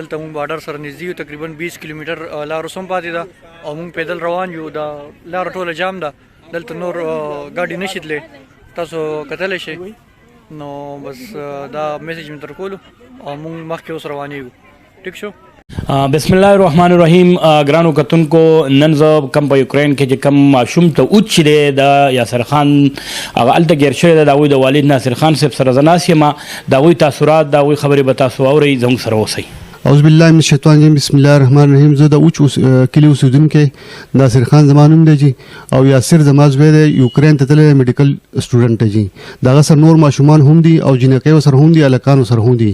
دلته مونږ بارډر سره نږدې یو تقریبا 20 کیلومتر لار سم پاتې ده او مونږ پیدل روان یو دا لار ټوله جام ده دلته نور ګاډي نشي تللی تاسو کتلی شئ نو بس دا میسج مې در کولو او مونږ مخکې اوس روانېږو ټیک شو بسم الله الرحمن الرحیم ګرانو کتونکو نن زه کم په یوکرین کې چې کم ماشوم ته اوچ چې دی د یاسر خان هغه هلته ګیر شوی دی د هغوی د والد ناصر خان صاحب سره زه ناست یم د هغوی تاثرات د هغوی خبرې به تاسو واورئ زموږ سره اوسئ اعوذ بالله من الشیطان الرجیم بسم الله الرحمن الرحیم زه د اوچ کلي اوسېدونکی ناصر خان زما نوم دی جی او یاسر زما زوی دی یوکرین ته تللی میډیکل سټوډنټ دی جی د هغه سره نور ماشومان هم دي او جینکۍ ورسره هم دي هلکان ورسره هم دي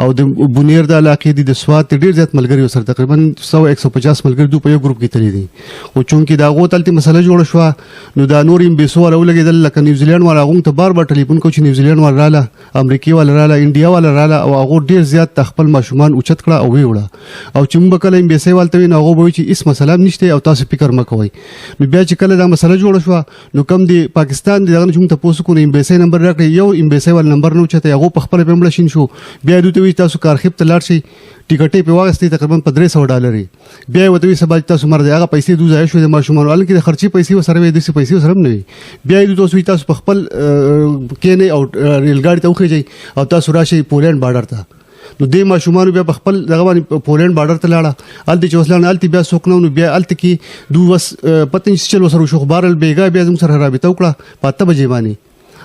او د بونیر د علاقې دي د سوات ډېر زیات ملګري ورسره تقریبا 100-150 ملګري دوی په یو ګروپ کې تللي دي خو چونکې د هغو تلتې مسله جوړه شوه نو دا نور امبیسو والا ولګېدل لکه نیوزیلینډ والا هغوی ته بار بار ټلیفون کوو چې نیوزیلینډ والا راله امریکې والا راله انډیا والا راله او هغو ډېر زیات خپل ماشومان اوچت کړه او ویې وړه او چې موږ به کله امبیسۍ والته وي نو هغوی به وایي چې هېڅ مسله هم نشته او تاسو فکر مه کوئ نو بیا چې کله دا مسله جوړه شوه نو کم د پاکستان د دغه نه چې موږ تپوس وکړو نو امبیسۍ نمبر راکړئ یو امبیسۍ والا نمبر نه اوچتی هغو په خپله پې مړه شین شو بیا دوی ته وایي تاسو کارخیب ته لاړ شئ ټیکټې پې واخیستې تقریبا په $300 بیا یې ورته وایي سبا چې تاسو مر دی هغه پیسې دوی ضایع شوې د ماشومانو هلکې د خرچې پیسې ورسره وي داسې پیسې ورسره هم نه وي بیا یې دوی ته اوس وایي تاسو په خپل کښېنئ او ریلګاډي ته وخېږئ او تاسو راشئ پولینډ بارډر ته نو دې ماشومانو بیا په خپل دغه باندې پولینډ بارډر ته لاړه هلته چې اوس لاړه هلته بیا څوک نه نو بیا هلته کې دوی بس پته نشي چل ورسره وشو خو بهرحال بېګا بیا زموږ سره رابطه وکړه په 8 بجې باندې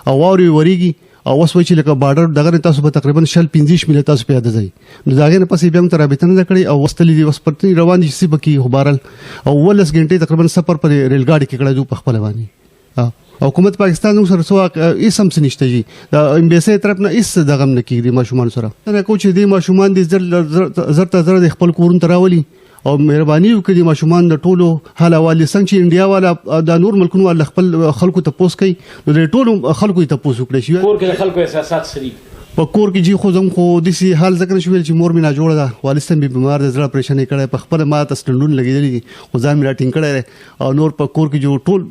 او واورې وریږي او اوس وایي چې لکه بارډر دغه نه تاسو به تقریبا 25 میله تاسو پیاده ځئ نو د هغې نه پسې بیا موږ ته رابطه نه ده کړې او اوس تللي دي اوس پرته روان دي چې څه به کړي خو بهرحال او 18 ګنټې تقریبا سفر په ریلګاډي کې کړی دوی په خپله باندې حکومت پاکستان زموږ سره څه هېڅ هم څه نشته جي د امبیسۍ طرف نه هېڅ دغه هم نه کېږي ماشومانو سره نه کوو چې دې ماشومان دې زر ته زر د خپل کورونو ته راولي او مهرباني وکړي ماشومان د ټولو حال حوالې څنګه چې انډیا والا د نور ملکونو والا خپل خلکو تپوس کوي نو د ټولو خلکو یې تپوس وکړی شي کور کې د خلکو احساسات څه دي په کور کې جی خو زم خو داسې حال ځکه نشو ویل چې مور مې ناجوړه ده والد صاحب مې بیمار دی زړه اپریشن یې کړی په خپله ما ته سټنډونه لګېدلي دي خو ځان مې راټینګ کړی دی او نور په کور کې جو ټول